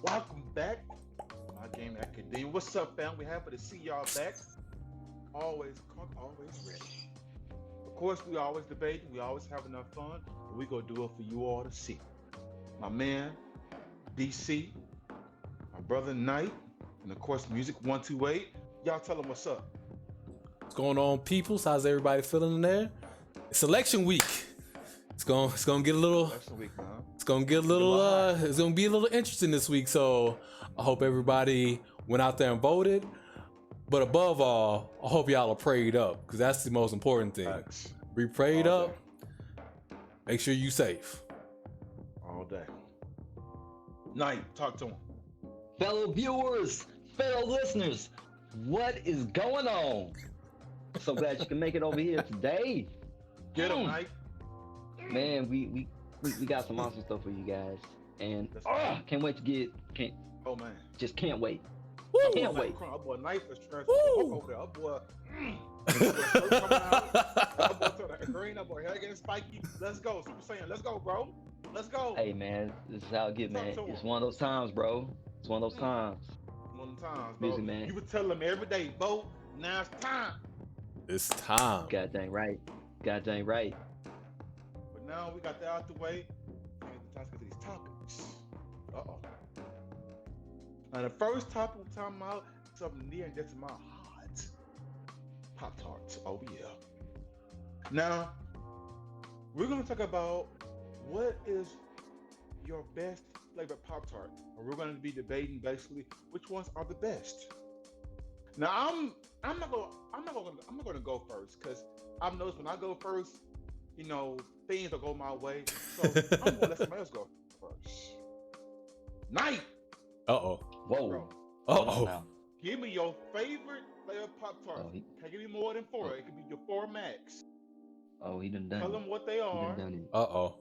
Welcome back, my game academia. What's up, fam? We happy to see y'all back. Always cook, always ready. Of course, we always debating, we always have enough fun, and we gonna do it for you all to see. My man, DC, my brother Knight, and of course, Music 128. Y'all tell them what's up. What's going on, peoples? How's everybody feeling in there? It's election week. It's gonna get a little. Election week, man. It's gonna get a little. It's gonna be a little interesting this week. So I hope everybody went out there and voted. But above all, I hope y'all are prayed up because that's the most important thing. Facts. Be prayed All up. Make sure you safe. All day. Knight, talk to him. Fellow viewers, fellow listeners, what is going on? So glad you can make it over here today. Get him, Knight. Man, we got some awesome stuff for you guys, and Let's go. can't wait to Oh man. can't wait. Woo! Can't wait. Our boy Knight is trash. Woo! Over there. Our boy. Our boy turn that green. Our boy hair getting spiky. Let's go. Super Saiyan. Let's go, bro. Let's go. Hey man, this is how it get, man. Talk to It's him. one of those times, bro. It's one of those times. One of the times, bro. Busy, man. You would tell them every day, vote. Now it's time. It's time. God dang right. God dang right. But now we got that out the way. And it's time to get to these topics. Uh-oh. Now the first topic we're talking about is something near and dear to my heart. Pop-Tarts. Oh yeah. Now, we're gonna talk about what is your best flavor Pop-Tart. Or we're gonna be debating basically which ones are the best. Now I'm not gonna go first because I've noticed when I go first, you know, things don't go my way. So I'm gonna let somebody else go first. Knight, Uh-oh. Whoa. bro, Hold on Uh-oh. now. give me your favorite flavor Pop-Tart. Oh, he- Can't give me more than four. It could be your four max. Oh, he done done Tell it. them what they He are. done it. Uh-oh.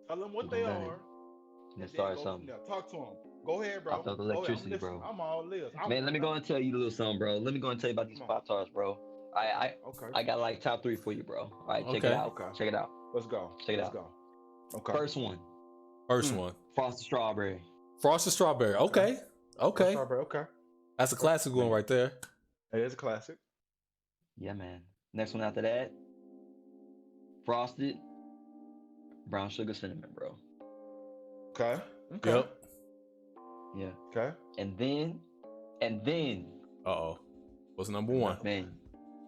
Tell them what He they done done it. are. Let's and then start go something. from there. Talk to them. Go ahead, bro. I felt Go ahead. electricity, I'm listening. bro. I'm all ears. Man, let me go and tell you a little something, bro. Let me go and tell you about these Come on. Pop-Tarts, bro. I Okay. got like top 3 for you, bro. All right, check Okay. it out. Okay. Check it out. Let's go. Check it Let's out. go. Okay. First one, First one. frosted strawberry. Frosted strawberry. Okay. Okay. Strawberry. Okay. That's a classic one right there. It is a classic. Yeah, man. Next one after that, frosted brown sugar cinnamon, bro. Okay. Okay. Yep. Yeah. Okay. And then, Uh-oh. What's number one? man,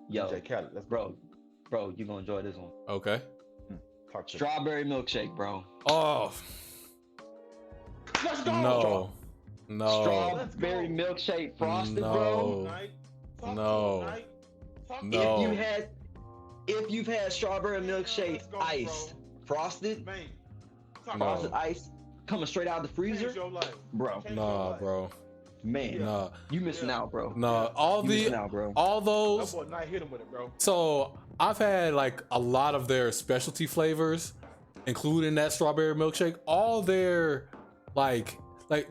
yo, DJ Khaled. Let's go. bro, you gonna enjoy this one. Okay. Talk to me. Strawberry milkshake, bro. Oh, Let's go. no. No. Strawberry milkshake frosted, bro. No. Knight. Talk No. to him, Knight. Talk to No. him. If you've had strawberry milkshake Let's go, iced, frosted, Man. Talk No. frosted ice coming straight out of the Change freezer, your life. bro. Change your Nah, life. bro. Man, Nah. you missing out, bro. Nah. All You missing the out, bro. all That those. boy Knight hit him with it, bro. So I've had like a lot of their specialty flavors, including that strawberry milkshake. All their like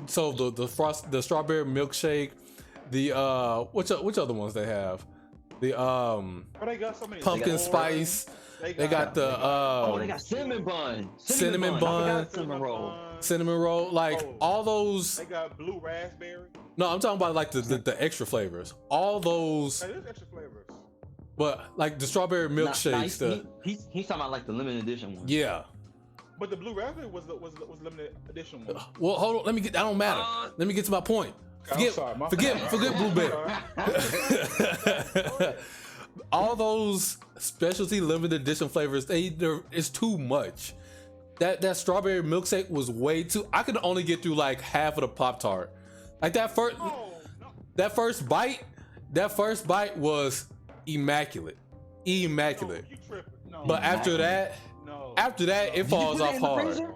so the strawberry milkshake, the which other ones they have? The But they got so many. pumpkin They got spice. They got the Oh, they got cinnamon bun. Cinnamon I bun. forgot cinnamon roll. cinnamon roll, like Oh. all those. They got blue raspberry. No, I'm talking about like the extra flavors. All those, Hey, there's extra flavors. but like the strawberry milkshakes. Nice. The He's talking about like the limited edition one. yeah. But the blue raspberry was limited edition one. Well, hold on. Let me get. That don't matter. Let me get to my point. I'm sorry, my Forget fault. blueberry. All those specialty limited edition flavors, it's too much. That strawberry milkshake was way too. I could only get through like half of the Pop-Tart. Like that first Oh, no. that first bite was immaculate. No, Immaculate. you tripping. No. But after that, no. it Did falls you put off it in the hard. freezer?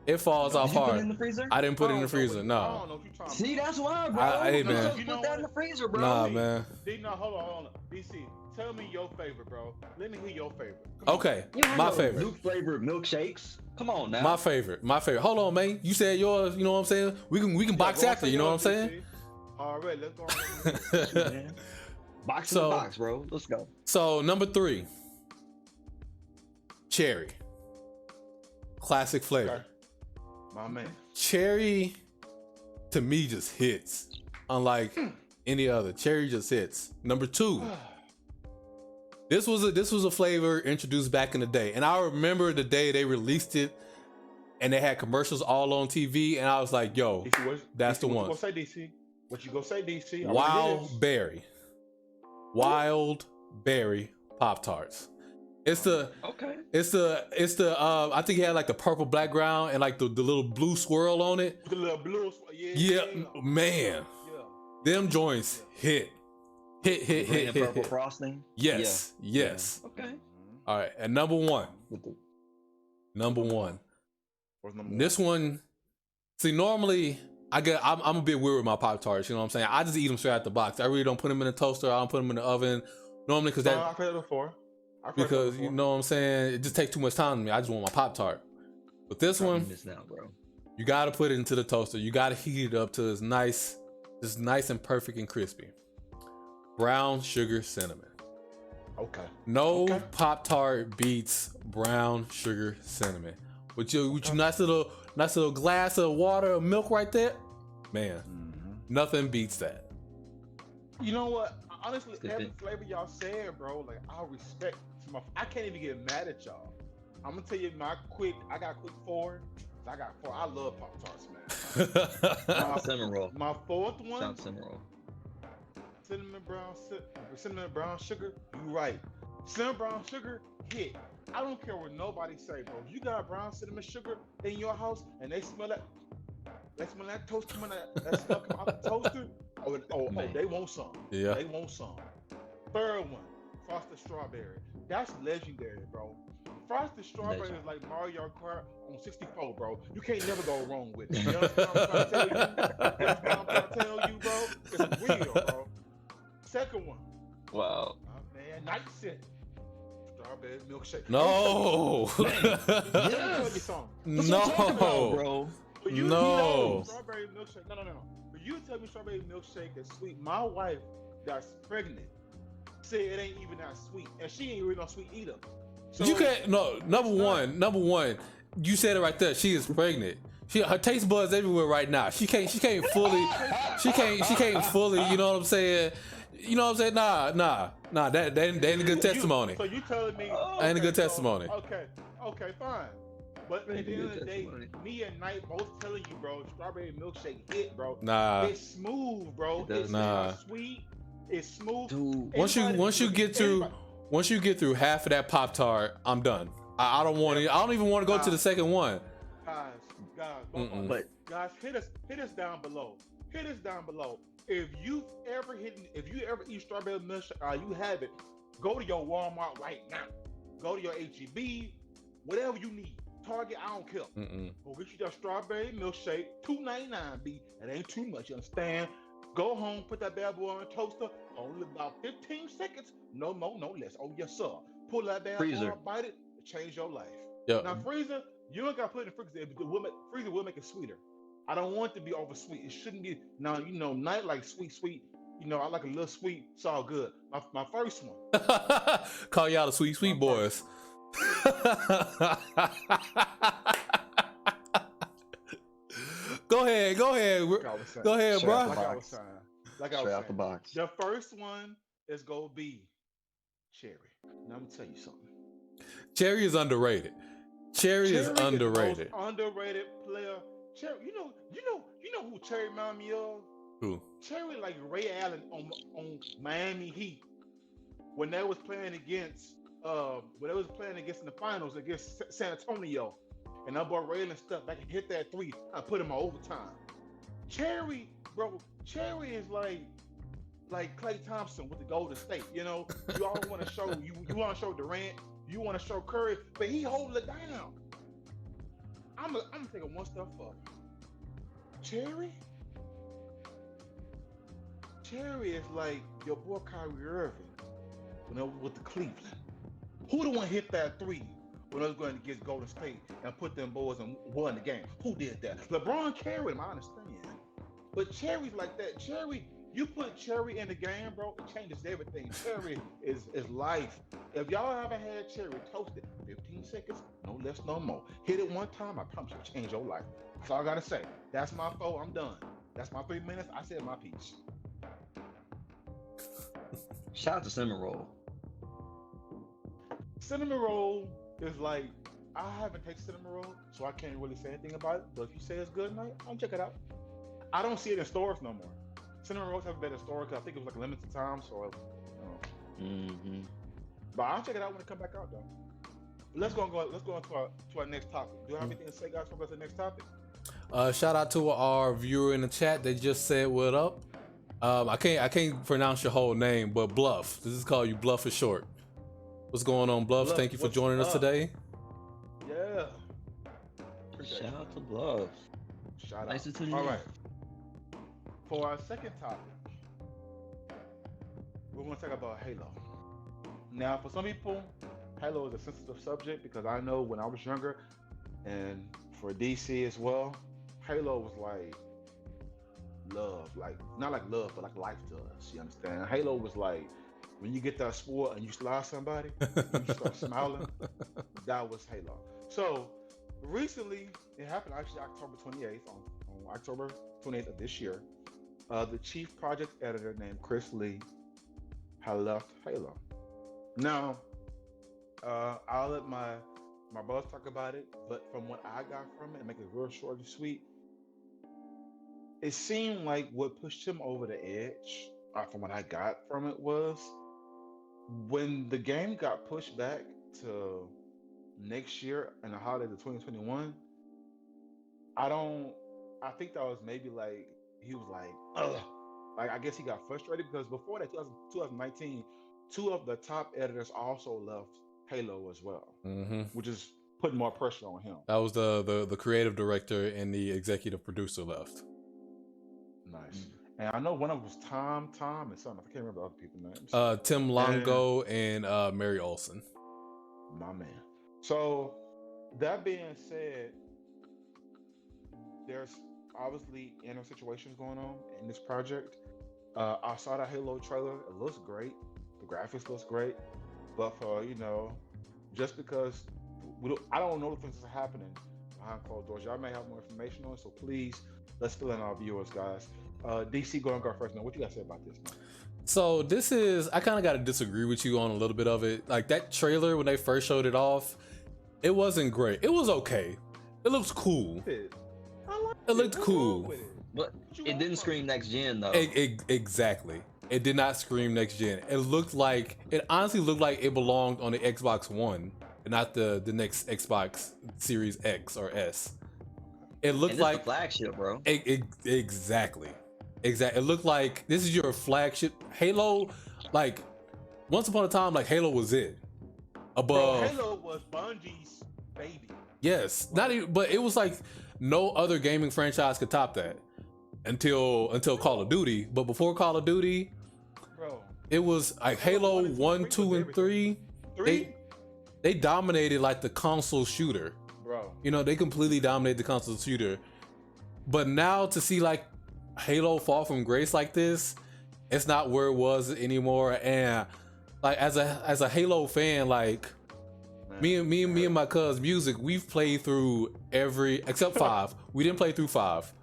It falls off Did you put it in hard. the freezer? I didn't put it in the I freezer. don't No. know what you're talking See, about. that's why, bro. Hey, You man. supposed to put that in the freezer, bro. Nah, man. D, no, hold on. DC, tell me your favorite, bro. Let me hear your favorite. Come on. Okay, You don't my have no favorite. New flavored milkshakes. Come on now. My favorite. Hold on, man. You said yours. You know what I'm saying? We can box Go after. say You know what I'm yours, saying? DC. All right, let's go on. Man. Box in So- the box, bro. Let's go. So number 3, cherry. Classic flavor. My man. Cherry to me just hits. Unlike any other, cherry just hits. Number 2. This was a flavor introduced back in the day, and I remember the day they released it, and they had commercials all on TV, and I was like, "Yo, that's the one." What you gonna say, DC? What you gonna say, DC? Wild berry Pop-Tarts. It's the I think it had like the purple background and like the little blue swirl on it. The little blue, man. Yeah. Them joints hit. Purple frosting. Yes. Okay. All right, and number one. What's number This one. See, normally I'm a bit weird with my Pop-Tarts. You know what I'm saying? I just eat them straight out the box. I really don't put them in the toaster. I don't put them in the oven. Normally, because I've heard it before. Because you know what I'm saying, it just takes too much time to me. I just want my Pop-Tart. But this one, bro. You gotta put it into the toaster. You gotta heat it up till it's nice and perfect and crispy. Brown sugar cinnamon. Okay. No Pop-Tart beats brown sugar cinnamon. With your nice little glass of water or milk right there, man. Nothing beats that. You know what? Honestly, every flavor y'all said, bro, like I respect. I can't even get mad at y'all. I'm gonna tell you I got quick 4. I got 4. I love Pop-Tarts, man. Cinnamon roll. My 4th one. Cinnamon roll. Cinnamon brown sugar. You right. Cinnamon brown sugar hit. I don't care what nobody say, bro. If you got brown cinnamon sugar in your house and they smell that toaster, that smell come out the toaster. Oh, they want some. Yeah. They want some. 3rd one, frosted strawberry. That's legendary, bro. Frosted strawberry is like Mario Kart on 64, bro. You can't never go wrong with it. You understand what I'm trying to tell you? Bro? It's real, bro. 2nd one. Wow. Man, Night City. Strawberry milkshake. No. Let me tell you something. No. Bro. No. Strawberry milkshake. No. But you tell me strawberry milkshake is sweet. My wife that's pregnant said it ain't even that sweet, and she ain't really no sweet eater. So, You can't. No. Number one. You said it right there. She is pregnant. Her taste buds everywhere right now. She can't fully. She can't fully. You know what I'm saying? Nah. That ain't a good testimony. So you telling me? Ain't a good testimony. Okay, fine. But at the end of the day, me and Knight both telling you, bro, strawberry milkshake hit, bro. Nah. It's smooth, bro. It's not sweet. It's smooth. Dude. Once you get through half of that Pop-Tart, I'm done. I don't want it. I don't even want to go to the second one. Guys, hit us down below. If you ever eat strawberry milkshake, you have it. Go to your Walmart right now. Go to your HEB, whatever you need. Target, I don't care. Go get you that strawberry milkshake, $2.99. It ain't too much, you understand? Go home, put that bad boy on a toaster. Only about 15 seconds. No more, no less. Oh yes, sir. Pull that bad boy, bite it, change your life. Yep. Now freezer, you don't got to put it in the freezer. Freezer will make it sweeter. I don't want it to be over sweet. It shouldn't be. Now Night like sweet. I like a little sweet. It's all good. My first one. Call y'all the sweet boys. Go ahead, bro. Like I was out the box. The first one is gonna be cherry. Now I'm gonna tell you something. Cherry is underrated. Cherry is underrated. The most underrated player. Cherry, you know who Cherry remind me of? Who? Cherry like Ray Allen on Miami Heat when they was playing against in the finals against San Antonio, and that boy Ray Allen stepped back and hit that 3. I put him on overtime. Cherry, bro. Cherry is like Klay Thompson with the Golden State. You always want to show you want to show Durant, you want to show Curry, but he holding it down. I'm gonna take it one step further. Cherry is like your boy Kyrie Irving when I was with the Cleveland. Who the one hit that 3 when I was going against Golden State and put them boys and won the game? Who did that? LeBron carried him, I understand. But Cherry's like that. Cherry, you put Cherry in the game, bro, it changes everything. Cherry is life. If y'all haven't had Cherry, toast it. 15 seconds, no less, no more. Hit it one time, I promise you'll change your life. That's all I gotta say. That's my 4. I'm done. That's my 3 minutes. I said my piece. Shout out to cinnamon roll. Cinnamon roll is like, I haven't tasted cinnamon roll, so I can't really say anything about it. But if you say it's good, I'll check it out. I don't see it in stores no more. Cinnamon rolls haven't been in stores because I think it was like a limited time, so But I'll check it out when it come back out though. Let's go into our next topic. Do you have anything to say, guys, for the next topic? Shout out to our viewer in the chat that just said what up. I can't pronounce your whole name, but Bluff. This is called you Bluff for short. What's going on, Bluff? Bluff, thank you for joining us today. Yeah. Shout out to Bluff. Shout Nice out. to you. All right. For our second topic, we're going to talk about Halo. Now, for some people, Halo is a sensitive subject because I know when I was younger, and for DC as well, Halo was like love, like not like love, but like life to us. You understand? Halo was like when you get that sport and you slide somebody, and you start smiling. That was Halo. So recently, it happened actually October 28th. On October 28th of this year, the chief project editor named Chris Lee had left Halo. Now, I'll let my boss talk about it, but from what I got from it, and make it real short and sweet, it seemed like what pushed him over the edge, from what I got from it, was when the game got pushed back to next year and the holidays of 2021. I think that was maybe like he was like, ugh. Like I guess he got frustrated because before that, 2019, two of the top editors also left Halo as well, which is putting more pressure on him. That was the creative director and the executive producer left. Nice. And I know one of them was Tom, and something. I can't remember the other people's names. Tim Longo and Mary Olsen. My man. So that being said, there's obviously inner situations going on in this project. I saw the Halo trailer. It looks great. The graphics looks great. But for, just because I don't know if things are happening behind closed doors. Y'all may have more information on it, so please, let's fill in our viewers, guys. DC, go first now. What you got to say about this, man? So this is, I kind of got to disagree with you on a little bit of it. Like that trailer, when they first showed it off, it wasn't great. It was okay. It looks cool. It looked cool. But it didn't scream next gen though. Exactly. It did not scream next gen. It honestly looked like it belonged on the Xbox One and not the next Xbox Series X or S. It looked like the flagship, bro. Exactly. It looked like this is your flagship. Halo, like once upon a time, like Halo was it. Above. Bro, Halo was Bungie's baby. Yes, not even, but it was like no other gaming franchise could top that until Call of Duty. But before Call of Duty, bro, it was like Halo 1, 2, and 3. They dominated like the console shooter. Bro, they completely dominated the console shooter. But now to see like Halo fall from grace like this, it's not where it was anymore. And like as a Halo fan, like me and my cuz Music, we've played through every except 5. We didn't play through 5,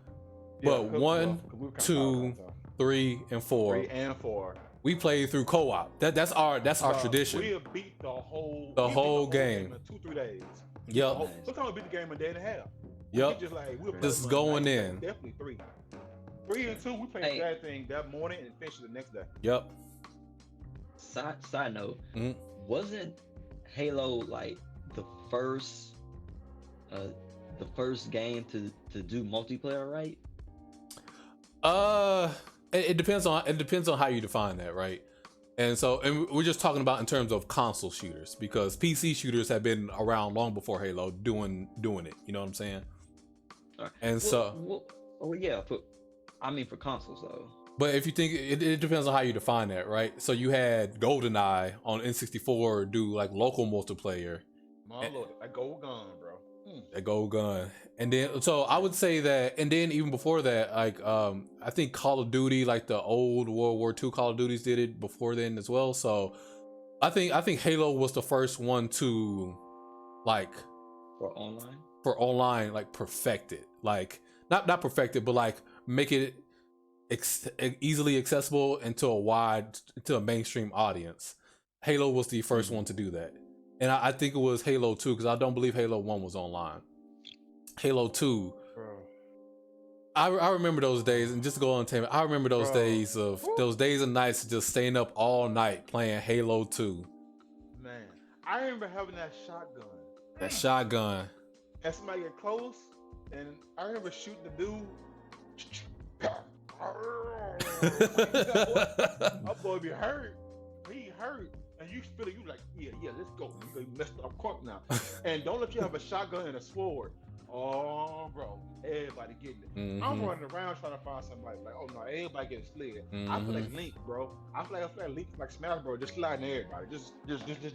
but 1, 2, 3, and 4. 3 and 4. We played through co-op. That's our tradition. We have beat the whole game in 2-3 days. Yep. Sometimes we beat the game in a day and a half. Yep. Just going in. Definitely 3. 3 and 2, we played that thing that morning and finished it the next day. Yep. Side note, wasn't Halo like the first game to do multiplayer, right? It depends on how you define that, right? And we're just talking about in terms of console shooters, because PC shooters have been around long before Halo doing it. You know what I'm saying? Right. And for consoles though. But if you think it depends on how you define that, right? So you had GoldenEye on N64 do like local multiplayer. My lord, that gold gun, bro. That gold gun. And then so I would say that, and then even before that, like I think Call of Duty, like the old World War II Call of Duties did it before then as well. So I think Halo was the first one to like for online like perfect it. Like not perfect it, but like make it easily accessible into a mainstream audience. Halo was the first one to do that, and I think it was Halo 2 because I don't believe Halo 1 was online. Halo 2. I remember those days, and just to go on tangent, I remember those days and nights just staying up all night playing Halo 2. Man, I remember having that shotgun. That shotgun. And somebody get close, and I remember shooting the dude. My boy be hurt. He hurt. And you feel it, you like, yeah, let's go. You messed up court now. And don't let you have a shotgun and a sword. Oh, bro, everybody getting it. Mm-hmm. I'm running around trying to find somebody. Like, oh no, everybody getting slid. I feel like Link, bro. I feel like Link, like Smash, bro. Just sliding everybody. Just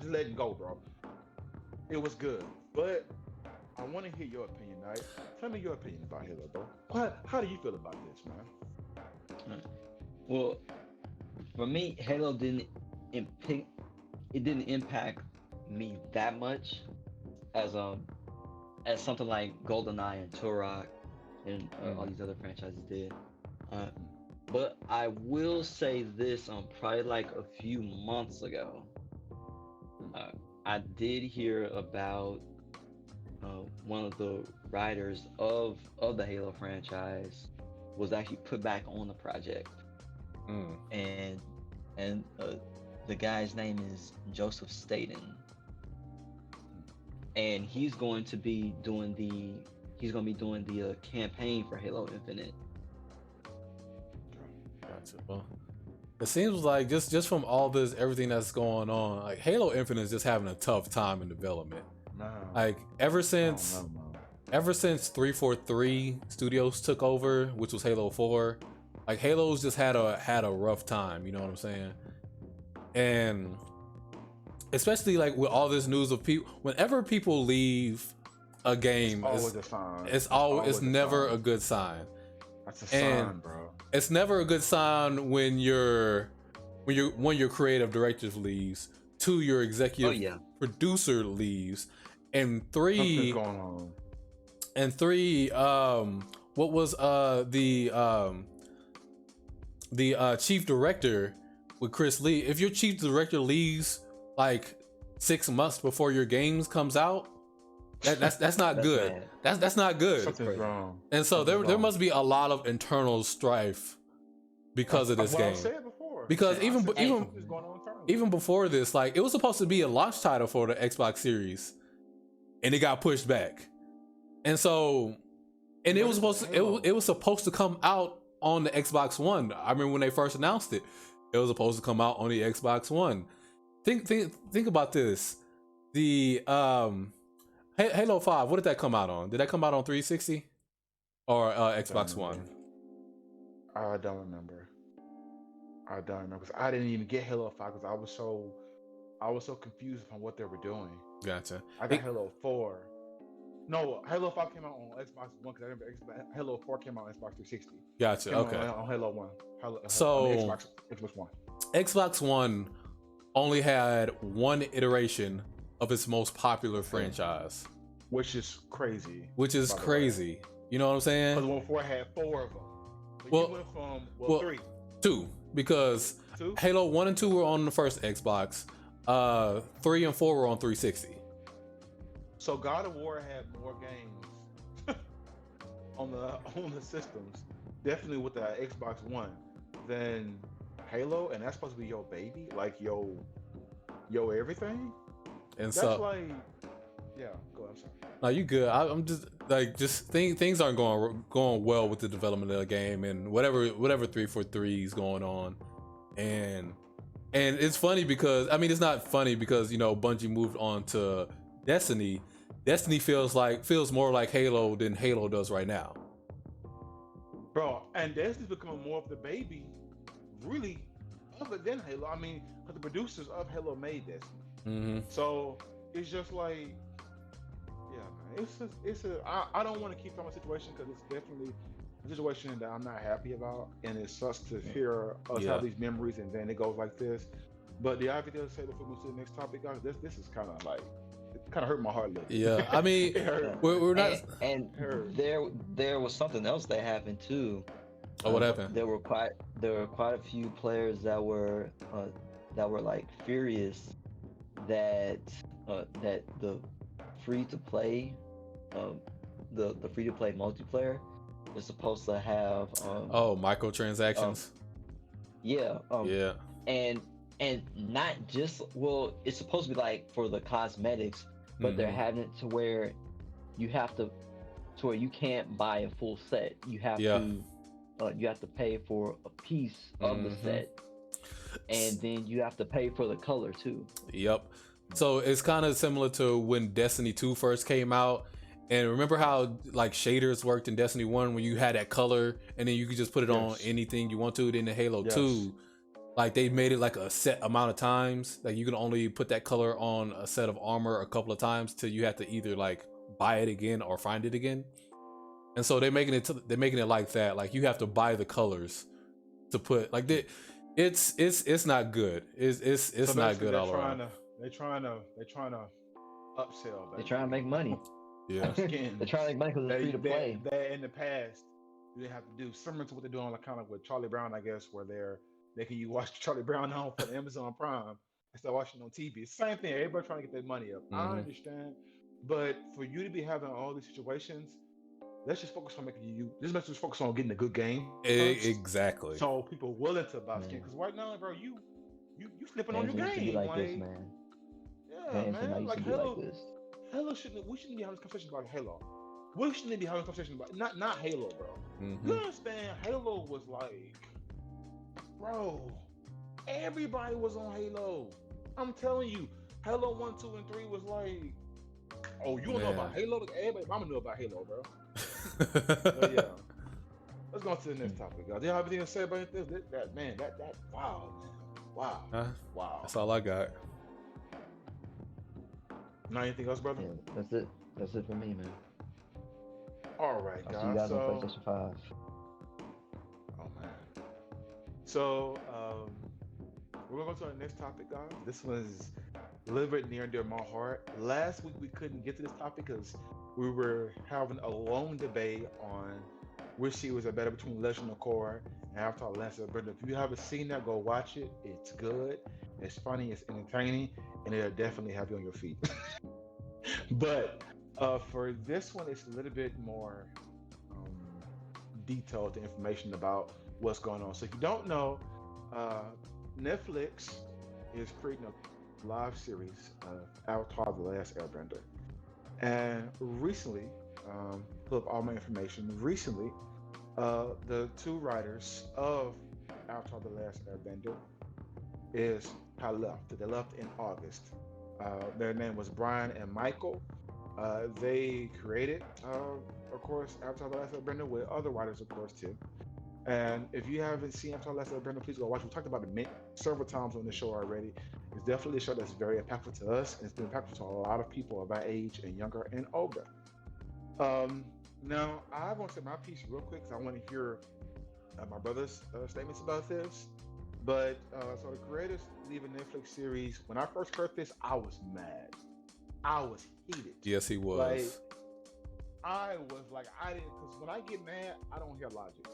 letting go, bro. It was good, but I want to hear your opinion, right? Tell me your opinion about Halo, bro. How do you feel about this, man? Well, for me, Halo didn't impact me that much as something like GoldenEye and Turok and all these other franchises did. But I will say this: probably like a few months ago, I did hear about one of the writers of the Halo franchise was actually put back on the project, and the guy's name is Joseph Staten, and he's going to be doing the campaign for Halo Infinite. Gotcha. Well, it seems like just from all this, everything that's going on, like Halo Infinite is just having a tough time in development. No. Like ever since 343 Studios took over, which was Halo 4, like Halo's just had a rough time, you know what I'm saying? And especially like with all this news of people, whenever people leave a game, it's never a good sign. That's a sign, bro. It's never a good sign when your creative director leaves, 2 your executive producer leaves, and 3 what was the chief director with Chris Lee? If your chief director leaves like 6 months before your games comes out, that's not good. That's not good. Something's wrong. And so there must be a lot of internal strife because of this game. I said before. Because even before this, like it was supposed to be a launch title for the Xbox Series, and it got pushed back. And so, and it was supposed to come out on the Xbox One. I remember when they first announced it, it was supposed to come out on the Xbox One. Think about this. The Halo 5, what did that come out on? Did that come out on 360 or Xbox One? I don't remember. Because I didn't even get Halo 5 because I was so confused on what they were doing. Gotcha. I got Halo 4. No, Halo 5 came out on Xbox One because I remember Halo 4 came out on Xbox 360. Gotcha. Okay. On Halo 1. So Xbox One. Xbox One only had one iteration of its most popular franchise, which is crazy. You know what I'm saying? Because 1 4 had 4 of them. So well, you went from 3. 2, because 2? Halo 1 and 2 were on the first Xbox. 3 and 4 were on 360. So God of War had more games on the systems, definitely with the Xbox One, than Halo, and that's supposed to be your baby, like yo everything. And that's so, like, yeah. Go. I'm sorry. No, you good. I'm just things aren't going well with the development of the game, and whatever 343 is going on, and it's funny because it's not funny because Bungie moved on to Destiny. Destiny feels more like Halo than Halo does right now, bro. And Destiny's becoming more of the baby, really, other than Halo. Because the producers of Halo made Destiny. Mm-hmm. So it's just like, yeah, man. I don't want to keep talking about the situation because it's definitely a situation that I'm not happy about, and it sucks to hear us have these memories and then it goes like this. But the idea to say before we move to the next topic, guys, this is kind of like, it kind of hurt my heart a little. Yeah, it hurt. we're not. And there was something else that happened too. Oh, what happened? There were quite a few players that were like furious that that free to play um, the free to play multiplayer is supposed to have Oh, um microtransactions. yeah Yeah. and not just, well, it's supposed to be like for the cosmetics, but they're Mm-hmm. having it you have to where you can't buy a full set. Yeah. You have to pay for a piece of the Mm-hmm. set, and then you have to pay for the color too. Yep. So it's kind of similar to when Destiny 2 first came out. And remember how like shaders worked in Destiny 1 when you had that color and then you could just put it on Yes. anything you want to. Then in Halo Yes. 2, like they made it like a set amount of times. Like you can only put that color on a set of armor a couple of times till you have to either like buy it again or find it again. And so they're making it like that. Like you have to buy the colors to put like it's not good. It's So not basically, good all around. they're trying to upsell, They're trying to make basically, money. Yeah. skins They're trying to make money because it's free to play. that in the past you didn't have to do, similar to what they're doing, like kind of with Charlie Brown, I guess, where they're making you watch Charlie Brown on for Amazon Prime instead of watching on TV. It's the same thing. Everybody trying to get their money up. I Hmm. understand, but for you to be having all these situations, let's just focus on let's just focus on getting a good game first, Exactly. so people willing to buy skin. Man, Because right now, bro, you flipping on games your used to be game, like this, like, man. yeah, Games did not man, used like to be like Halo. this. We shouldn't be having this conversation about Halo. We shouldn't be having a conversation about not Halo, bro. Hmm. You understand? Halo was like, bro, everybody was on Halo. I'm telling you, Halo 1, 2, and 3 was like, oh, you don't know about Halo? Everybody, I'm gonna know about Halo, bro. But yeah, let's go on to the next topic, guys. Do you have anything to say about this? Wow, man, wow, wow. That's all I got. Not anything else, brother? Yeah, that's it. That's it for me, man. All right, I'll see you guys. guys on So, PlayStation 5. oh man. So, we're gonna go to our next topic, guys. This one's a little bit near and dear to my heart. Last week we couldn't get to this topic because we were having a long debate on which series are better between Legend of Korra and Avatar: The Last Airbender. If you haven't seen that, go watch it. It's good, it's funny, it's entertaining, and it'll definitely have you on your feet. But for this one, it's a little bit more um, detailed information about what's going on. So if you don't know, uh, Netflix is creating a live series of Avatar: The Last Airbender. And recently, pull up all my information. Recently, the two writers of Avatar: The Last Airbender had left. They left in August. Their name was Brian and Michael. They created, of course, Avatar: The Last Airbender with other writers, of course, too. And if you haven't seen Avatar: The Last Airbender, please go watch. We talked about it several times on the show already. It's definitely a show that's very impactful to us, and it's been impactful to a lot of people of our age and younger and older. Now, I want to say my piece real quick because I want to hear my brother's statements about this. But so the creators leave a Netflix series. When I first heard this, I was mad. I was heated. Yes, he was. Like, I was like, I didn't, because when I get mad, I don't hear logic.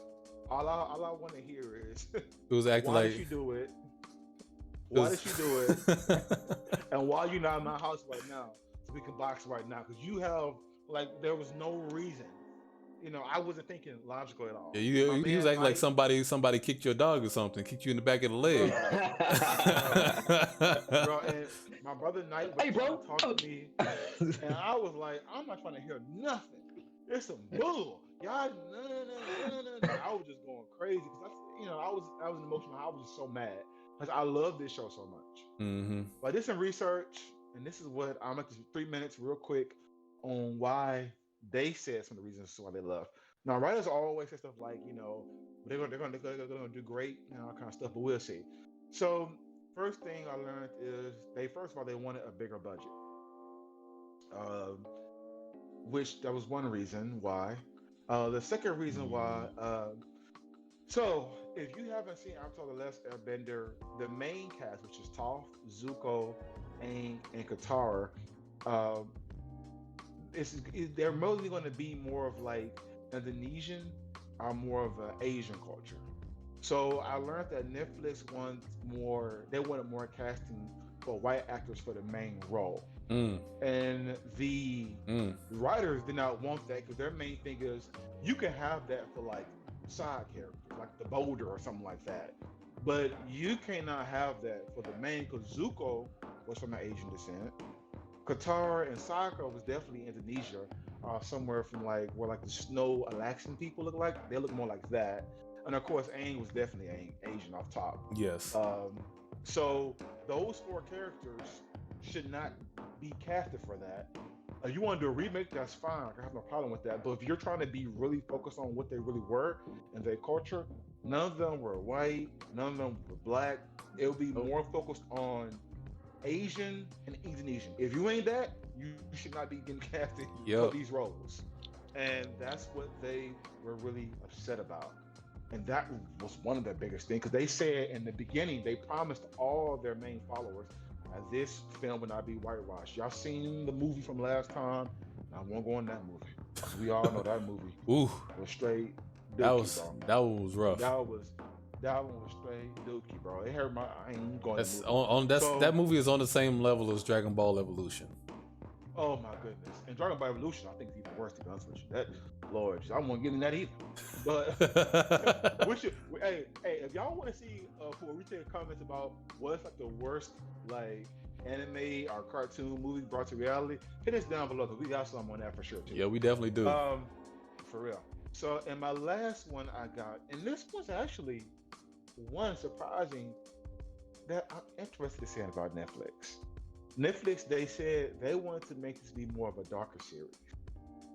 All I want to hear is, It was acting why like did you do it? Why did you do it? And why you not in my house right now so we can box right now? Because you have, like, there was no reason. I wasn't thinking logical at all. Yeah, My he was man acting like Mike, somebody kicked your dog or something, kicked you in the back of the leg. bro, and my brother Knight was Hey, trying bro. to talk to me, and I was like, I'm not trying to hear nothing. It's some bull. Y'all, no. I was just going crazy because I was emotional. I was just so mad because I love this show so much. Hmm. But I did some research, and this is what I'm at 3 minutes real quick on why they said some of the reasons why they left. Now, writers always say stuff like, they're gonna do great and all kind of stuff, but we'll see. So, first thing I learned is first of all they wanted a bigger budget, um, which that was one reason why. The second reason why, so if you haven't seen Avatar: The Last Airbender, the main cast, which is Toph, Zuko, Aang, and Katara, um, they're mostly going to be more of like Indonesian are more of an Asian culture. So I learned that Netflix wants more. They wanted more casting for white actors for the main role, Mm, and the mm. writers did not want that because their main thing is you can have that for like side characters, like the Boulder or something like that, but you cannot have that for the main because Zuko was from an Asian descent. Qatar and Saka was definitely Indonesia, somewhere from like where like the snow Alaxan people look like. They look more like that. And of course, Aang was definitely Asian off top. Yes. So those four characters should not be casted for that. You want to do a remake, that's fine. I have no problem with that. But if you're trying to be really focused on what they really were and their culture, none of them were white, none of them were black. It'll be Nope. more focused on Asian and Indonesian. If you ain't that, you should not be getting casted for Yep. these roles. And that's what they were really upset about. And that was one of the biggest things because they said in the beginning they promised all their main followers that this film would not be whitewashed. Y'all seen the movie from last time? I won't go in that movie. We all know that movie Ooh, was straight that dookie, bro. one was rough. That one was straight dookie, bro. It hurt my. I ain't going to That's the movie. that movie is on the same level as Dragon Ball Evolution. Oh my goodness! And Dragon Ball Evolution, I think it's even worse to be honest with you. That Lord, I won't get in that either. But hey, if y'all want to see for we take comments about what's like the worst like anime or cartoon movie brought to reality, hit us down below because we got some on that for sure too. Yeah, we definitely do. For real. So, and my last one I got, and this was actually one surprising that I'm interested in saying about Netflix. Netflix, they said they wanted to make this be more of a darker series.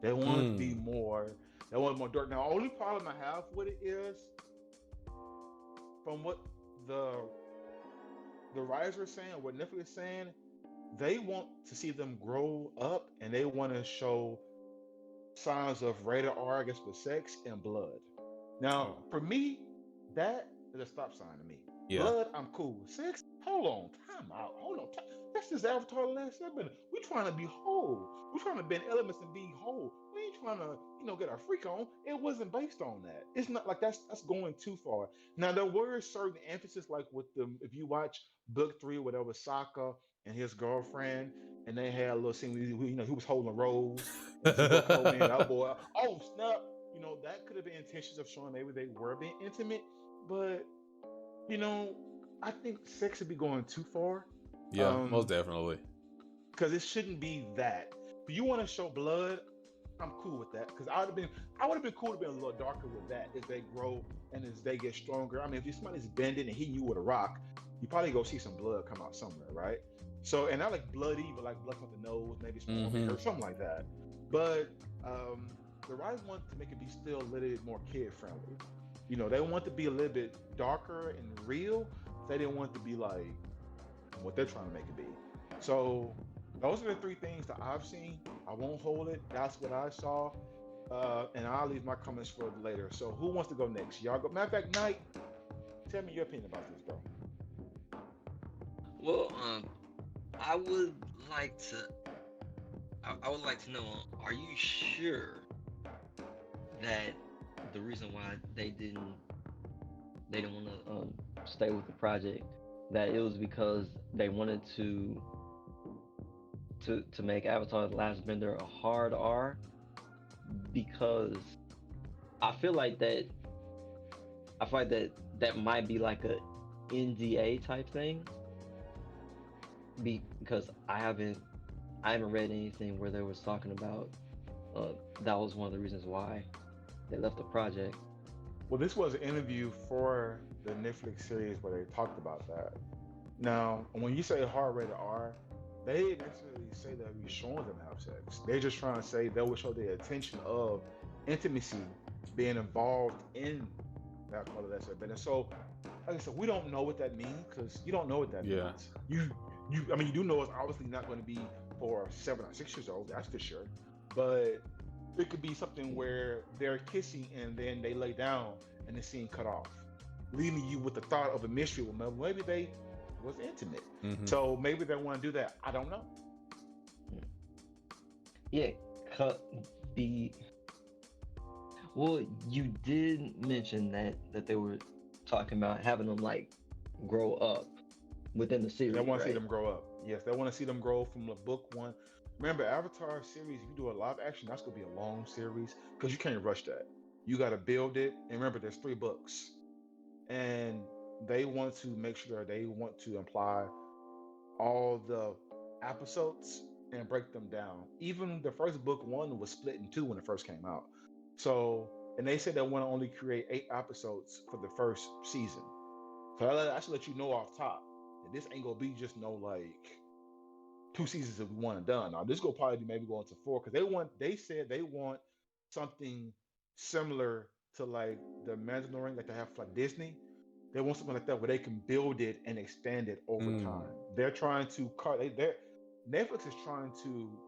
They wanted to be more, they wanted more dark. Now, only problem I have with it is, from what the writers are saying, what Netflix is saying, they want to see them grow up and they want to show signs of rated R, I guess, with sex and blood. Now, for me, that is a stop sign to me. Yeah. Blood, I'm cool. Sex, hold on, time out, hold on. That's just Avatar the Last Airbender. We trying to be whole. We trying to bend elements and be whole. We ain't trying to, get our freak on. It wasn't based on that. It's not like that's going too far. Now there were certain emphasis, like with the if you watch book 3, whatever, Sokka and his girlfriend, and they had a little scene where he was holding a rose, and Zuko came in, that boy, oh snap, that could have been intentions of showing maybe they were being intimate, but I think sex would be going too far. Yeah, most definitely. Because it shouldn't be that. If you want to show blood, I'm cool with that. Because I would have been cool to be a little darker with that as they grow and as they get stronger. I mean, if somebody's bending and hitting you with a rock, you probably go see some blood come out somewhere, right? So, and not like bloody, but like blood from the nose, maybe small or something like that. But the writers want to make it be still a little bit more kid friendly. They want to be a little bit darker and real. They didn't want to be like what they're trying to make it be. So those are the 3 things that I've seen. I won't hold it. That's what I saw. And I'll leave my comments for later. So who wants to go next? Y'all go. Matter of fact, Knight, tell me your opinion about this, bro. Well, I would like to. I would like to know. Are you sure that the reason why they didn't want to stay with the project, that it was because they wanted to make Avatar: The Last Bender a hard R? Because I feel like that might be like a NDA type thing, because I haven't read anything where they was talking about that was one of the reasons why they left the project. Well, this was an interview for the Netflix series where they talked about that. Now, when you say hard rated R, they didn't necessarily say that we're showing them have sex. They're just trying to say they will show the attention of intimacy being involved in that part of that segment. And so, like I said, we don't know what that means because you don't know what that means. You do know it's obviously not going to be for 7 or 6 years old, that's for sure. But it could be something where they're kissing and then they lay down and the scene cut off, leaving you with the thought of a mystery. Well, maybe they was intimate. So maybe they want to do that. I don't know. Yeah, Well, you did mention that they were talking about having them like grow up within the They series, want to see right? them grow up. Yes, they want to see them grow from the book one. Remember, Avatar series, if you do a live action, that's gonna be a long series because you can't rush that. You got to build it. And remember, there's 3 books, and they want to make sure they want to imply all the episodes and break them down. Even the first book one was split in two when it first came out. So, and they said they want to only create 8 episodes for the first season. So I should let you know off top that this ain't gonna be just no like 2 seasons of one and done. Now this gonna probably be maybe going to 4 because they said they want something similar to like the Mandalorian like they have for like Disney. They want something like that where they can build it and expand it over Mm, time. They're trying to cut. They're Netflix is trying to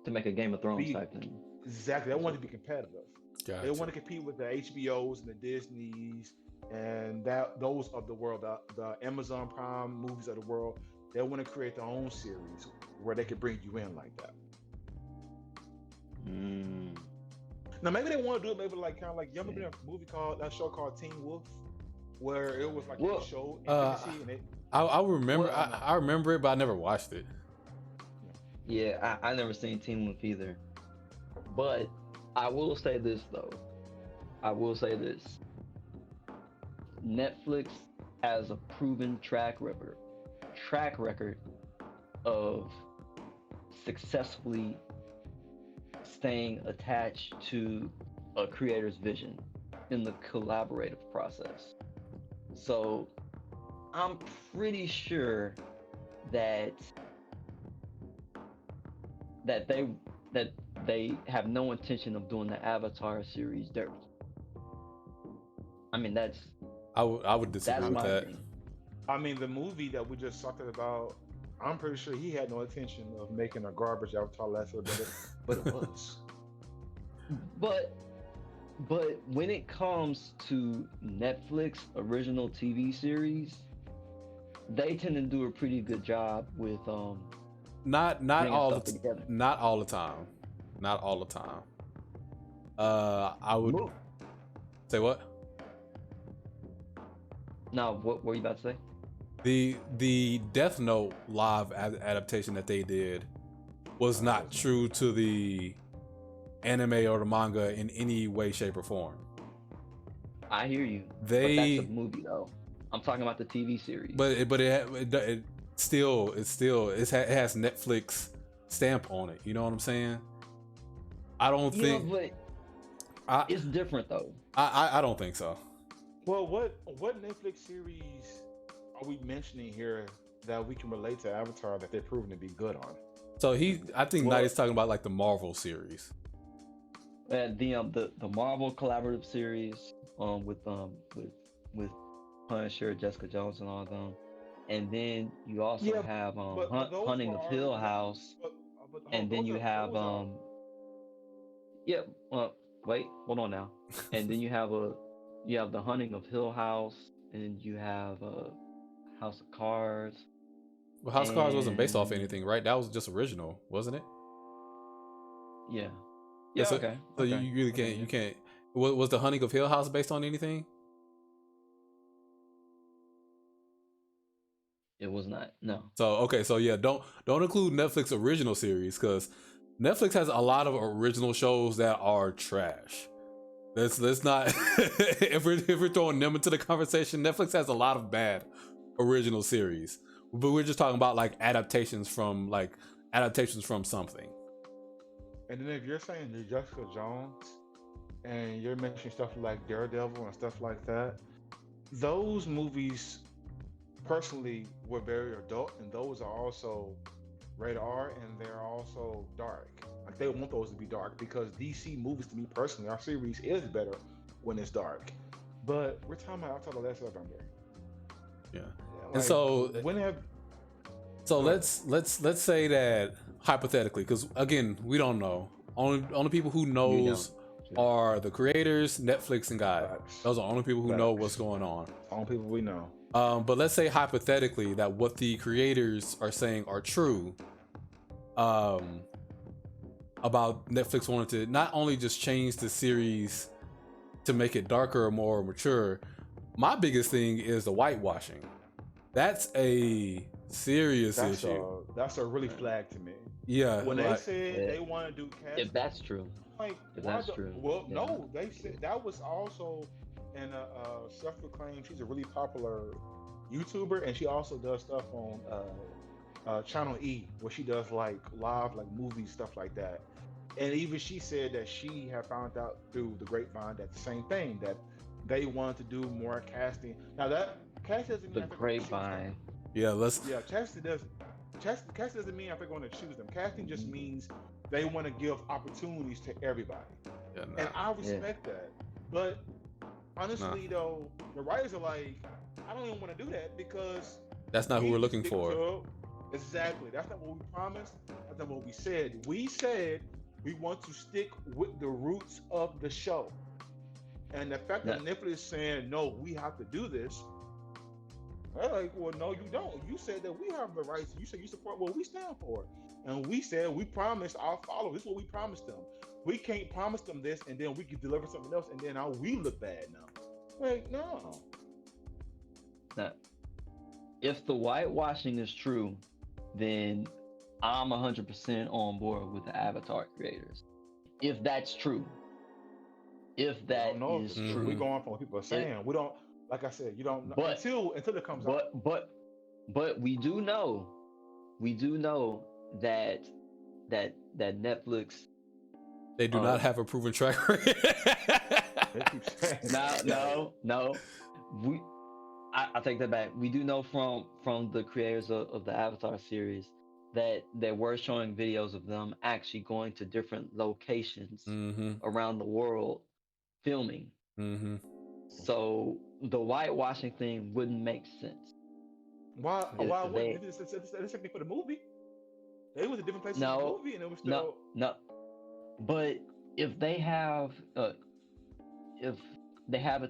To make a Game of Thrones be type thing. exactly. They want to be competitive. They gotcha. want to compete with the HBOs and the Disneys and that those of the world, the Amazon Prime movies of the world. They want to create their own series where they can bring you in like that. Mm. Now maybe they want to do it maybe like kind of like you ever been in a movie called that show called Teen Wolf, where it was like they Well, showed Uh, intimacy and it. I remember. Well, no. I remember it, but I never watched it. yeah, I never seen Teen Wolf either. But I will say this though. I will say this. Netflix has a proven track record of successfully staying attached to a creator's vision in the collaborative process. So I'm pretty sure that that they that they have no intention of doing the Avatar series dirty. I mean I would disagree that's with my that. thing. I mean, the movie that we just talked about, I'm pretty sure he had no intention of making a garbage Avatar last year, but it was. But but when it comes to Netflix original TV series, they tend to do a pretty good job with Not bringing all stuff the together. not all the time. Not all the time. I would Mo- say what? Now, what were you about to say? The Death Note live adaptation that they did was not true to the anime or the manga in any way, shape, or form. I hear you. But that's They, a movie though. I'm talking about the TV series. it still it has Netflix stamp on it. You know what I'm saying? I don't yeah, think but I it's different though. I don't think so. Well, what Netflix series are we mentioning here that we can relate to Avatar that they're proven to be good on? So I think Well, Knight is talking about like the Marvel series. The Marvel collaborative series with Punisher, Jessica Jones, and all of them, and then you also yeah, have but those Hunting were of already, Hill House, but and then you have those are yeah, wait, hold on now, and then you have the Hunting of Hill House, and you have House of Cards, Well, House of Cards wasn't based off and anything, right? That was just original, wasn't it? yeah, Yeah, yeah, okay, so okay, you really okay, can't yeah. you can't. Was the Hunting of Hill House based on anything? It was not, no. So okay, so yeah, don't include Netflix original series because Netflix has a lot of original shows that are trash. Let's not if we're throwing them into the conversation. Netflix has a lot of bad original series, but we're just talking about like adaptations from something. and then if you're saying the Jessica Jones and you're mentioning stuff like Daredevil and stuff like that, those movies personally were very adult, and those are also rated R, and they're also dark. Like they want those to be dark because DC movies, to me personally, our series is better when it's dark. But we're talking about Avatar: The Last Airbender. Yeah, Yeah, and like so when have so go ahead. let's say that hypothetically, because again we don't know. Only people who You don't. knows are the creators, Netflix, and God. Facts, Those are the only people who know what's facts. going on. All people we know. But let's say hypothetically that what the creators are saying are true. About Netflix wanting to not only just change the series to make it darker or more mature. My biggest thing is the whitewashing. That's a serious issue. That's a really flag to me. Yeah. When they said they want to do casting, if that's true, like, if that's true. Well, no, they said that was also in a self-proclaimed. She's a really popular YouTuber, and she also does stuff on Channel E, where she does like live, like movie stuff like that. And even she said that she had found out through the grapevine that the same thing, that they wanted to do more casting. Now that casting doesn't mean The grapevine. casting doesn't mean if they're going to choose them. Casting just means they want to give opportunities to everybody. Yeah, And I respect that. But honestly, though, the writers are like, I don't even want to do that because that's not who we're looking for. Exactly. That's not what we promised. That's not what we said. We said we want to stick with the roots of the show. And the fact that Netflix is saying, no, we have to do this. They're like, well, no, you don't. You said that we have the rights. You said you support what we stand for. And we said, we promised our followers. This is what we promised them. We can't promise them this and then we can deliver something else and then we look bad now. Like, no. Now, if the whitewashing is true, then I'm 100% on board with the Avatar creators. If that's true. If that is true. We're going from what people are saying. We don't, like I said, you don't know until it comes out. But we do know that Netflix, they do not have a proven track record. No. I take that back. We do know from the creators of the Avatar series that they were showing videos of them actually going to different locations around the world filming. So the whitewashing thing wouldn't make sense. Why wouldn't they? It's the same thing for the movie. They was a different place in the movie, and it was still no. But if they have it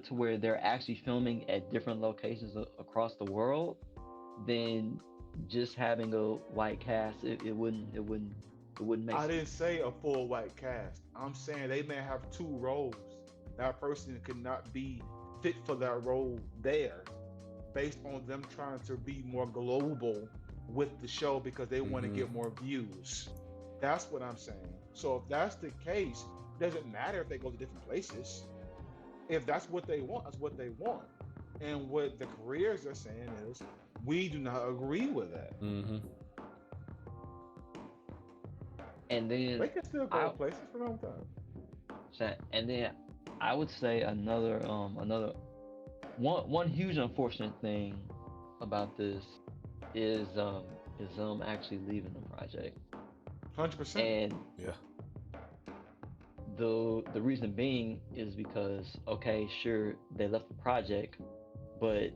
to where they're actually filming at different locations across the world, then just having a white cast, it wouldn't make sense. I didn't say a full white cast. I'm saying they may have two roles. That person could not be fit for that role there, based on them trying to be more global with the show because they want to get more views. That's what I'm saying. So if that's the case, it doesn't matter if they go to different places. If that's what they want, that's what they want. And what the careers are saying is, we do not agree with that. And then they can still go places for a long time. And then I would say another one huge unfortunate thing about this is actually leaving the project. 100%. And the reason being is because, okay, sure, they left the project, but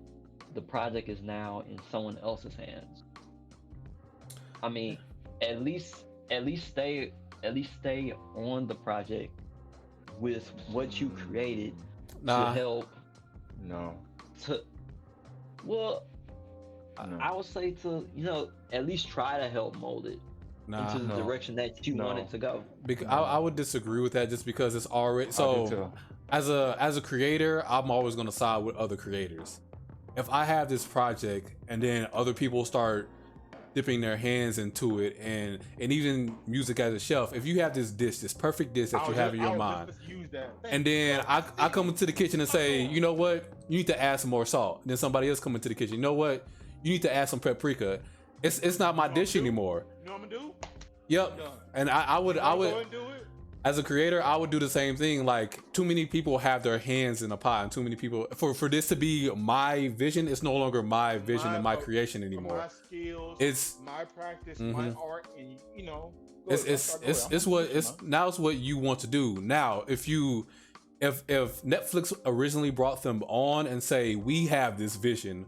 the project is now in someone else's hands. I mean, at least stay on the project with what you created to help. I would say to, at least try to help mold it into the direction that you want it to go. Because I would disagree with that just because it's already so. As a creator, I'm always going to side with other creators. If I have this project and then other people start dipping their hands into it, and even music as a shelf, if you have this perfect dish that you have in your mind, and then I come into the kitchen and say, you know what, you need to add some more salt. And then somebody else come into the kitchen, you know what, you need to add some paprika. It's not my dish anymore. You know what I'm gonna do? Yep. And I would as a creator, I would do the same thing. Like, too many people have their hands in a pot, and too many people for this to be my vision. It's no longer my vision and my creation anymore. My skills, it's my practice, my art, and it's what you want to do. Now, if Netflix originally brought them on and say, we have this vision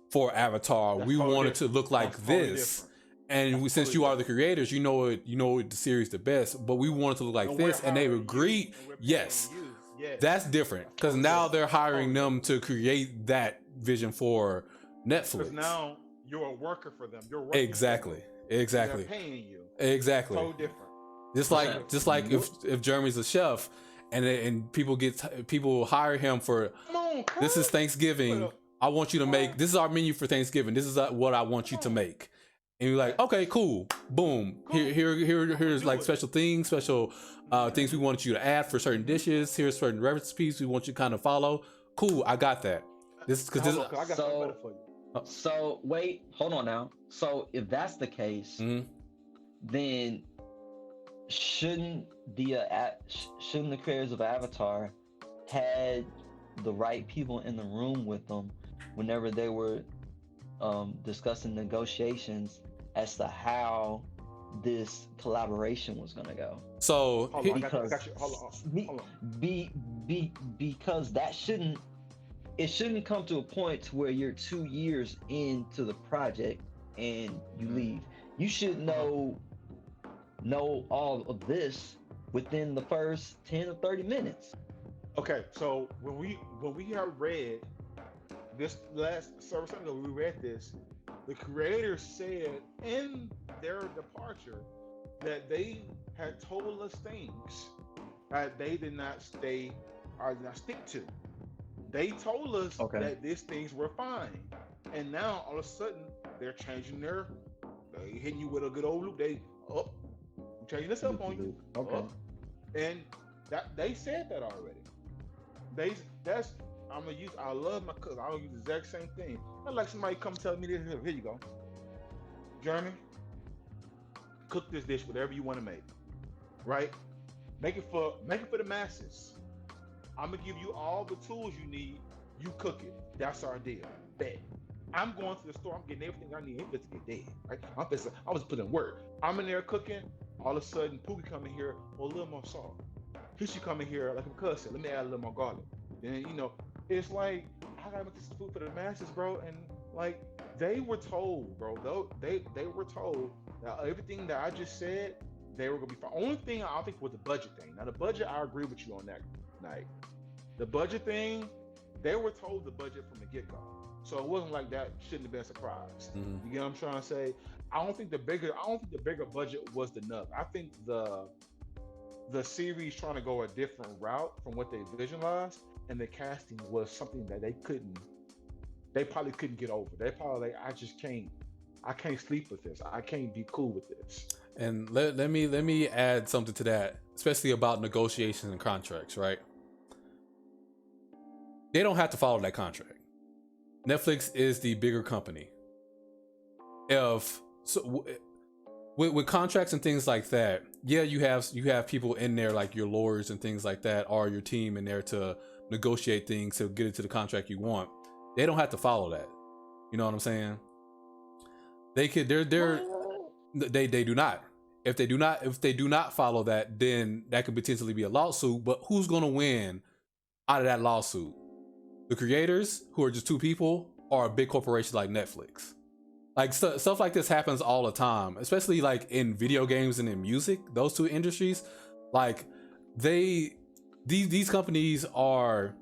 for Avatar, we want it to look like this. And since you are the creators, you know the series the best, but we want it to look like this, and they agreed. Yes, that's different because now they're hiring them to create that vision for Netflix. Because now you're a worker for them. You're working exactly. They're paying you. Exactly. So different. Just like if Jeremy's a chef, and people hire him for, this is Thanksgiving. I want you to make, this is our menu for Thanksgiving. This is what I want you to make. And you're like, okay, cool, boom. Here's like special things, special things we wanted you to add for certain dishes. Here's certain recipes we want you to kind of follow. Cool, I got that. This because this. I got something better for you. So wait, hold on now. So if that's the case, then shouldn't the creators of Avatar had the right people in the room with them whenever they were discussing negotiations as to how this collaboration was gonna go? So because that shouldn't come to a point to where you're 2 years into the project and you leave. You should know all of this within the first 10 or 30 minutes. Okay, so when we have read this last service ago, we read this. The creators said in their departure that they had told us things that they did not stick to. They told us that these things were fine, and now all of a sudden they're changing they hitting you with a good old loop. Changing this up on you. And that they said that already. I love my cousin. I'll use the exact same thing. I like somebody come tell me this. Here you go, Jeremy. Cook this dish, whatever you want to make. Right? Make it for the masses. I'm gonna give you all the tools you need. You cook it. That's our deal. Bet. I'm going to the store. I'm getting everything I need. It's to get dead. Right? I was putting work. I'm in there cooking. All of a sudden, Pookie come in here. A little more salt. He should come in here like a cousin. Let me add a little more garlic. Then it's like I gotta make this food for the masses, bro. And like they were told, bro. Though they were told that everything that I just said, they were gonna be fine. Only thing I think was the budget thing. Now the budget, I agree with you on that night. The budget thing, they were told the budget from the get-go. So it wasn't like that shouldn't have been a surprise. You get what I'm trying to say? I don't think the bigger budget was the nub. I think the series trying to go a different route from what they visualized, and the casting was something that they probably couldn't get over. They probably I can't sleep with this. I can't be cool with this. And let me add something to that, especially about negotiations and contracts, right? They don't have to follow that contract. Netflix is the bigger company. With contracts and things like that, yeah, you have people in there like your lawyers and things like that, or your team in there to negotiate things to get into the contract you want. They don't have to follow that. You know what I'm saying? They do not. If they do not follow that, then that could potentially be a lawsuit. But who's gonna win out of that lawsuit? The creators, who are just two people, or a big corporation like Netflix? Like stuff like this happens all the time, especially like in video games and in music. Those two industries, like these companies are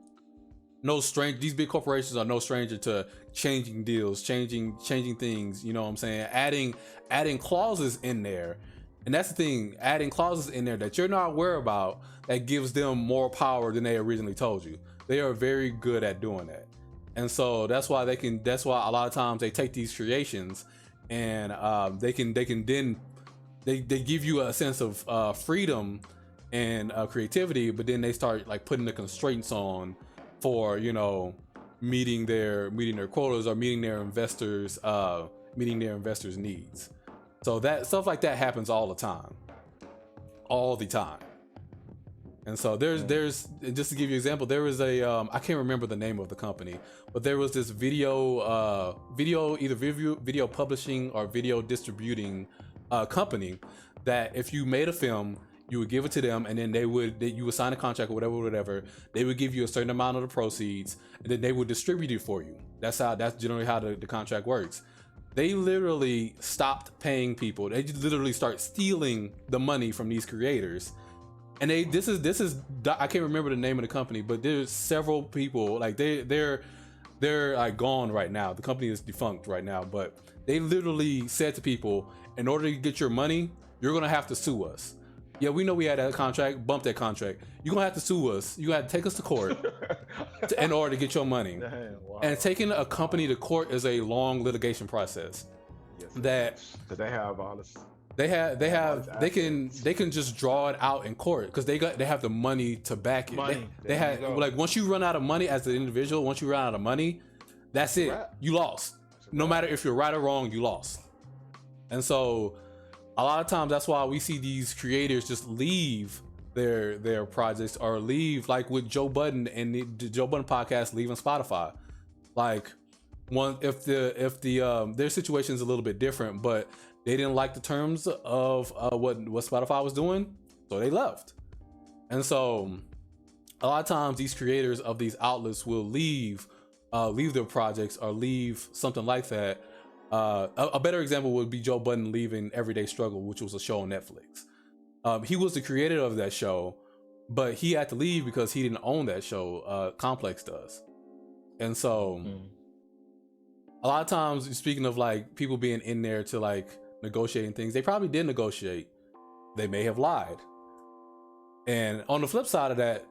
no stranger. These big corporations are no stranger to changing deals, changing things. You know what I'm saying? Adding clauses in there, and that's the thing. Adding clauses in there that you're not aware about that gives them more power than they originally told you. They are very good at doing that. And so that's why a lot of times they take these creations and they give you a sense of freedom and creativity, but then they start like putting the constraints on for, meeting their quotas or meeting their investors needs. So that stuff like that happens all the time. And so there's just to give you an example, there was a I can't remember the name of the company, but there was this video publishing or video distributing company that if you made a film, you would give it to them, and then you would sign a contract or whatever. They would give you a certain amount of the proceeds, and then they would distribute it for you. That's generally how the contract works. They literally stopped paying people. They just literally start stealing the money from these creators. And this is I can't remember the name of the company, but there's several people like they're like gone right now. The company is defunct right now, but they literally said to people, in order to get your money, you're gonna have to sue us. yeah, we know we had that contract, bump that contract. You're gonna have to sue us. You have to take us to court in order to get your money. Damn, wow. And taking a company to court is a long litigation process. Yes, That because they have all this. they can just draw it out in court because they have the money to back it. Money. They had like once you run out of money as an individual, once you run out of money, that's it. You lost. No matter if you're right or wrong, you lost. And so a lot of times that's why we see these creators just leave their projects or leave, like with Joe Budden and the Joe Budden podcast leaving Spotify. Like if their situation is a little bit different, but they didn't like the terms of what Spotify was doing, so they left. And so a lot of times these creators of these outlets will leave their projects or leave something like that. A better example would be Joe Budden leaving Everyday Struggle, which was a show on Netflix. He was the creator of that show, but he had to leave because he didn't own that show. Complex does. And so a lot of times, speaking of like people being in there to like negotiating things, they probably did negotiate. They may have lied. And on the flip side of that,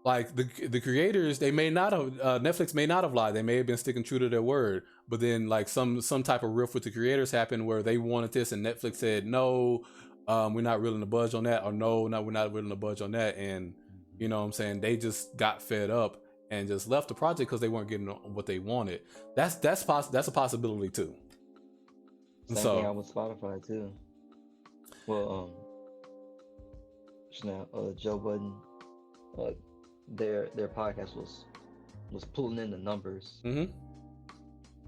like the creators, they may not have Netflix may not have lied. They may have been sticking true to their word, but then like some type of riff with the creators happened where they wanted this and Netflix said no, we're not willing to budge on that, or no, we're not willing to budge on that. And you know what I'm saying, they just got fed up and just left the project because they weren't getting what they wanted. That's a possibility too. Same thing out with Spotify too. Well, now Joe Budden, their podcast was pulling in the numbers,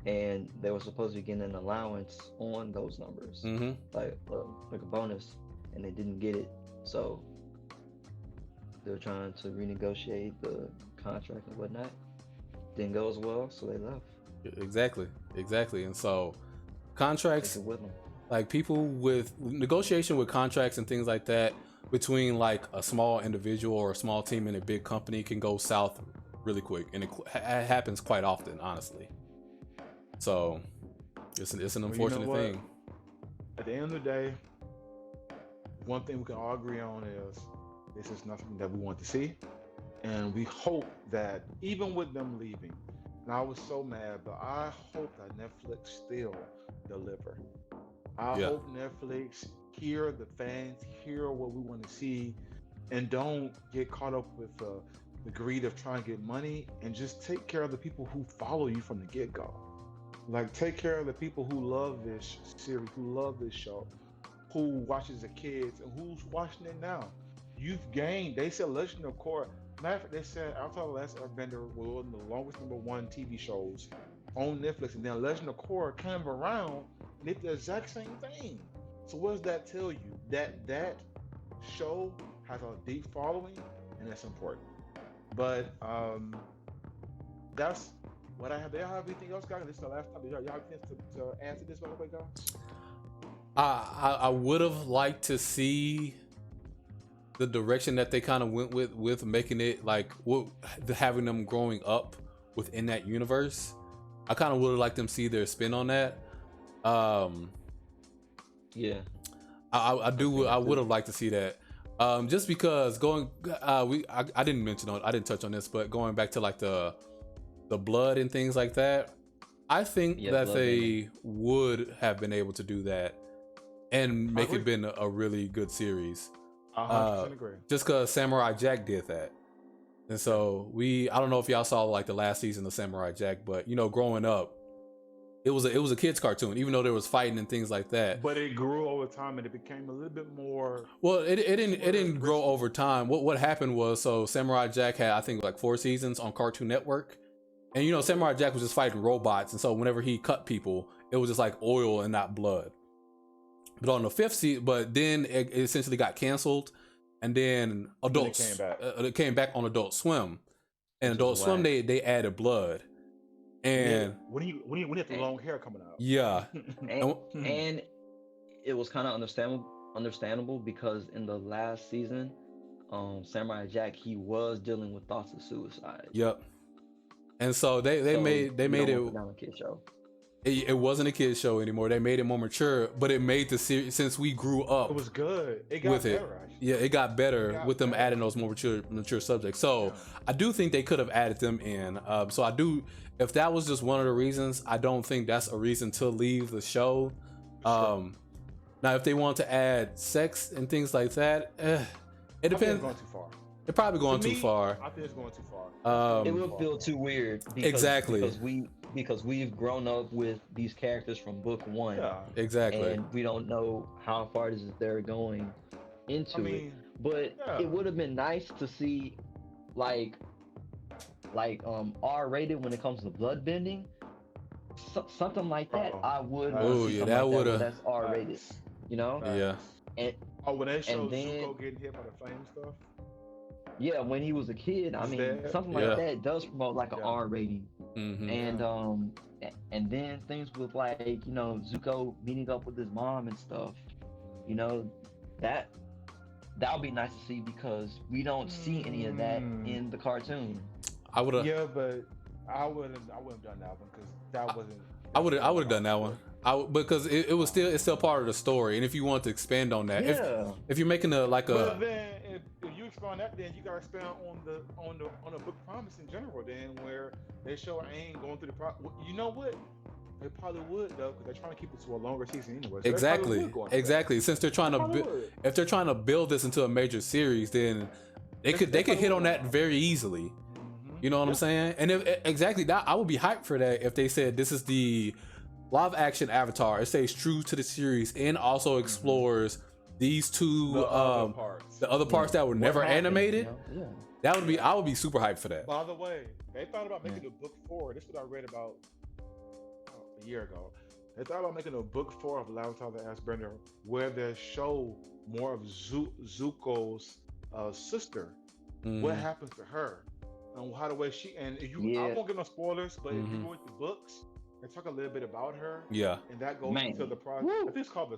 and they were supposed to be getting an allowance on those numbers, like a bonus, and they didn't get it. So they were trying to renegotiate the contract and whatnot. Didn't go as well, so they left. Exactly. And so contracts, like people with negotiation with contracts and things like that between like a small individual or a small team in a big company can go south really quick, and it happens quite often, honestly. So it's an unfortunate thing. At the end of the day, one thing we can all agree on is this is nothing that we want to see, and we hope that even with them leaving, and I was so mad, but I hope that Netflix still deliver. I hope Netflix hear the fans, hear what we want to see, and don't get caught up with the greed of trying to get money, and just take care of the people who follow you from the get-go. Like, take care of the people who love this series, who love this show, who watches the kids, and who's watching it now. You've gained, they said Legend of Korra, matter of fact, they said Avatar: The Last Airbender was one of the longest #1 TV shows on Netflix, and then Legend of Korra came around and did the exact same thing. So what does that tell you? That show has a deep following, and that's important. But that's what I have. Do y'all have anything else, guys? This is the last time. Y'all have anything to answer this, by the way, guys? I would have liked to see the direction that they kind of went with making it like having them growing up within that universe. I kind of would have liked them see their spin on that. Yeah, I would have liked to see that. Just because I didn't mention I didn't touch on this, but going back to like the blood and things like that, I think that they would have been able to do that and make it been a really good series. 100% agree. Just because Samurai Jack did that. And so I don't know if y'all saw like the last season of Samurai Jack, but you know, growing up, it was a kid's cartoon, even though there was fighting and things like that. But it grew over time, and it became a little bit more. Well, it didn't grow over time. What happened was, so Samurai Jack had, I think, like 4 seasons on Cartoon Network, and you know, Samurai Jack was just fighting robots, and so whenever he cut people, it was just like oil and not blood. But on the 5th season, but then it essentially got canceled, and then it came back on Adult Swim, and Adult Swim they added blood. And when you had the long hair coming out, and it was kind of understandable because in the last season, Samurai Jack, he was dealing with thoughts of suicide. Yep. And so they made it. Kid show. it wasn't a kids show anymore. They made it more mature, but it made the series since we grew up. It was good. It got with better, it. actually. Yeah, it got better It got with them better. adding those more mature subjects. So Yeah. I do think they could have added them in. So I do. If that was just one of the reasons, I don't think that's a reason to leave the show. Now, if they want to add sex and things like that, it I think depends. it's going too far. They're probably going To too me, far. I think it's going too far. It would feel too weird because, Exactly. because we've grown up with these characters from book one, Yeah. Exactly. and we don't know how far it is they're going into it. But yeah. it would have been nice to see like R-rated when it comes to blood bending, something like that. Uh-oh. I would. Oh, yeah, that would would've- That's R-rated, you know. Yeah. And Oh, when they showed then- Zuko getting hit by the flame stuff. yeah, when he was a kid, I Is mean, that- something Yeah. like that does promote like an Yeah. R rating. Hmm. And then things with like, you know, Zuko meeting up with his mom and stuff, you know, that would be nice to see because we don't see any of that in the cartoon. I would have. Yeah, but I wouldn't have done that one because that wasn't. I would have done that one. Because it's still part of the story, and if you want to expand on that, Yeah. if you're making But then, if you expand that, then you gotta expand on the book promise in general. Then where they show Aang going through you know what? They probably would though, because they're trying to keep it to a longer season anyway. So exactly. Since they're trying to if they're trying to build this into a major series, then they could hit on that very easily. You know what I'm saying? And exactly that, I would be hyped for that if they said this is the live action Avatar. It stays true to the series and also explores these two the other parts that were never happened, animated. you know? Yeah. That would be I would be super hyped for that. By the way, they thought about making a book 4. This is what I read about a year ago. They thought about making a book 4 of Avatar: The Last Airbender, where they show more of Zuko's sister. What happens to her, and how the way she and I won't give no spoilers, but if you read the books, they talk a little bit about her. Yeah. And that goes into the process. I think it's called The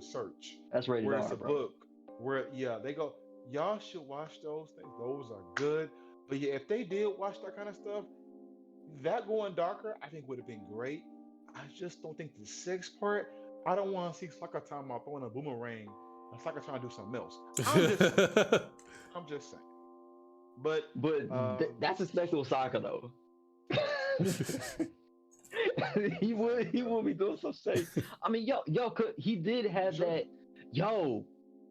Search. That's rated where R, it's a bro. book where they go. Y'all should watch those things. Those are good. But yeah, if they did watch that kind of stuff, that going darker, I think would have been great. I just don't think the 6th part. I don't want to see Sokka talking about throwing a boomerang and Sokka trying to do something else. I'm just saying. But that's expected with Sokka though. he would be doing some shit. I mean, he did have that.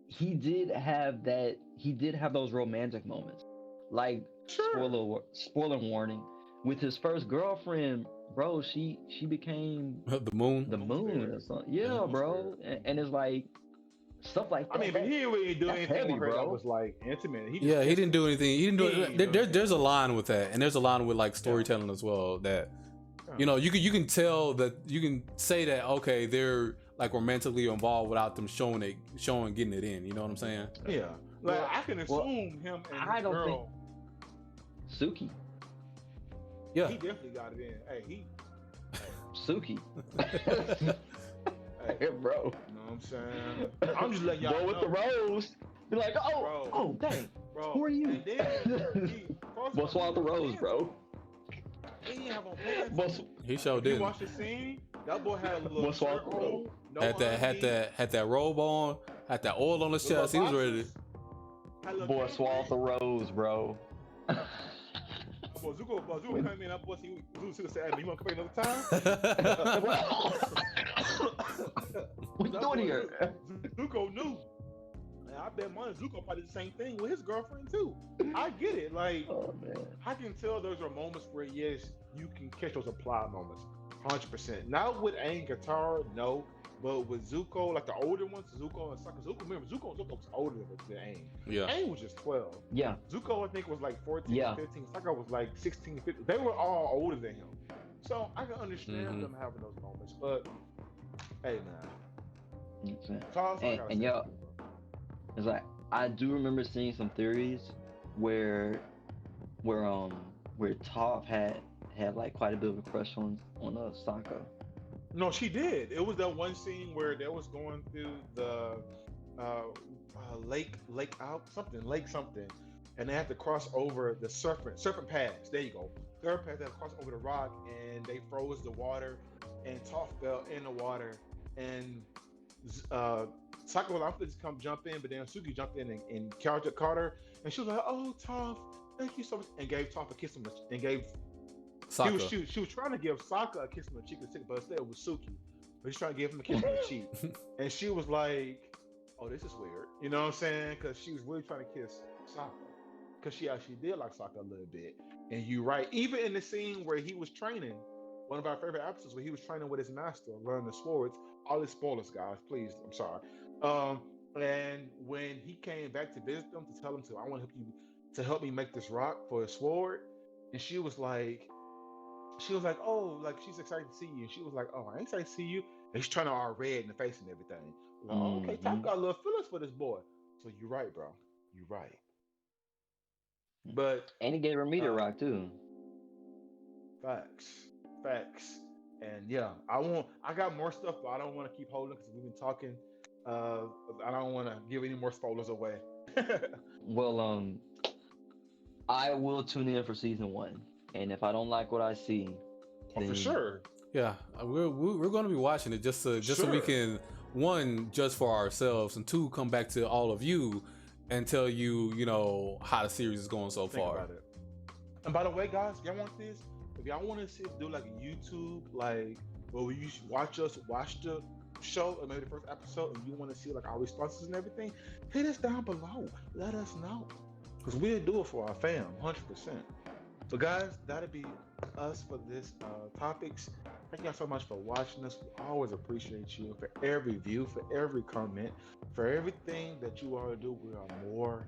He did have that. He did have those romantic moments. Like spoiler warning, with his first girlfriend, bro. She became the moon. The moon or something. Yeah, bro. And it's like stuff like that. I mean, but he didn't really do anything heavy, with her bro. that was like intimate. He didn't do anything. He didn't do it. There's a line with that, and there's a line with like storytelling as well that you know you can tell that you can say that okay they're like romantically involved without them showing getting it in. You know what I'm saying? Yeah. Like I can assume him and I his don't girl. Suki. Yeah. He definitely got it in. Hey, Suki. hey, bro. You know what I'm saying? I'm just letting y'all Boy know. with the rose. Be like, oh, dang. Bro. Who are you? And then, Boy swallowed the rose, bro. He didn't have on pants. He sure If you did. watch the scene, that boy had a little Boy shirt swallowed the on. robe. No Had that robe on, had that oil on his chest. He was ready to. Boy swallowed the rose, bro. Boy, Zuko came in. That boy, Zuko said, "Hey, you want to come back another time?" What you doing here? Zuko knew. And I bet money Zuko probably did the same thing with his girlfriend too. I get it. Like, Oh man. I can tell those are moments where yes, you can catch those applied moments, 100%. Not with Aang and Katara, no, but with Zuko, like the older ones, Zuko and Sokka. Remember, Zuko was older than Aang. Yeah. Aang was just 12. Yeah. Zuko, I think, was like 14, Yeah. 15. Sokka was like 16, 15. They were all older than him. So I can understand them having those moments. But hey, man. That's all I gotta And say. yo, it's like I do remember seeing some theories where Toph had like quite a bit of a crush on Sokka. No, she did. It was that one scene where they was going through the lake something, and they had to cross over the serpent paths. There you go. Serpent paths. They had to cross over the rock, and they froze the water. and Toph fell in the water, and Sakura was like, I'm gonna just come jump in, but then Suki jumped in and caught her, and she was like, "Oh, Toph, thank you so much," and gave Toph a kiss on the and gave. Sokka. She was trying to give Sokka a kiss on the cheek, but instead it was Suki. But he's trying to give him a kiss on the cheek, and she was like, "Oh, this is weird," you know what I'm saying? Because she was really trying to kiss Sokka, because she actually did like Sokka a little bit. And you're right, even in the scene where he was training, one of our favorite episodes where he was training with his master, learning the swords. All the spoilers, guys, please. I'm sorry. And when he came back to visit them to tell them I want to help me make this rock for a sword, and she was like, oh, like she's excited to see you. And she was like, oh, I ain't excited to see you. And she's trying to all red in the face and everything. Like, oh, okay, Top got a little feelings for this boy. So you're right, bro. You're right. But And he gave her meteor rock too. Facts. Facts. And yeah, I got more stuff, but I don't want to keep holding because we've been talking. I don't want to give any more spoilers away. Well, I will tune in for season 1, and if I don't like what I see, Oh, for sure. Yeah, we're going to be watching it just so we can, one, judge for ourselves, and two, come back to all of you and tell you, you know, how the series is going so Think far. about it. And by the way, guys, y'all want this? If y'all want to see us do like a YouTube, like where you watch the show or maybe the first episode, and you want to see like our responses and everything, hit us down below. Let us know, because we'll do it for our fam, 100%. So guys, that'll be us for this topics. Thank y'all so much for watching us. We always appreciate you for every view, for every comment, for everything that you all do. We are more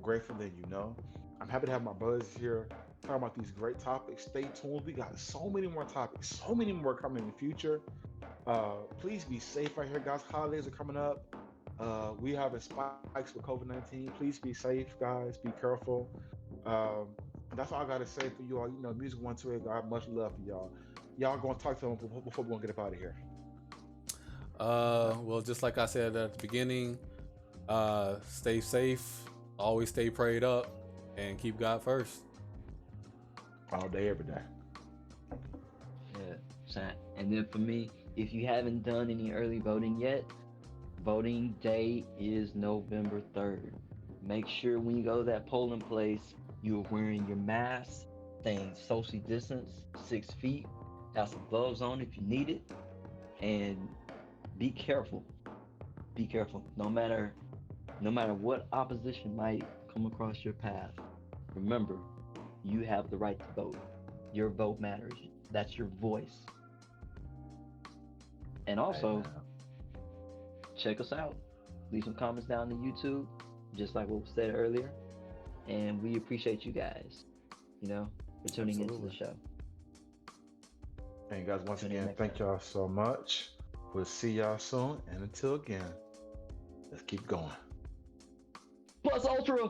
grateful than you know. I'm happy to have my brothers here talking about these great topics. Stay tuned. We got so many more topics, so many more coming in the future. Please be safe out here, guys. Holidays are coming up. We have spikes with COVID-19. Please be safe, guys. Be careful. That's all I gotta say for you all. You know, Music 128, God, much love for y'all. Y'all gonna talk to them before we're gonna get up out of here. Well, just like I said at the beginning, stay safe, always stay prayed up, and keep God first. All day, every day. Yeah. And then for me, if you haven't done any early voting yet, voting day is November 3rd. Make sure when you go to that polling place, you're wearing your mask, staying socially distanced, 6 feet, have some gloves on if you need it, and be careful. Be careful. No matter what opposition might come across your path, remember, you have the right to vote. Your vote matters. That's your voice. And also, check us out. Leave some comments down on YouTube, just like what was said earlier. And we appreciate you guys, you know, for tuning into the show. And guys, once again, thank y'all so much. We'll see y'all soon. And until again, let's keep going. Plus Ultra!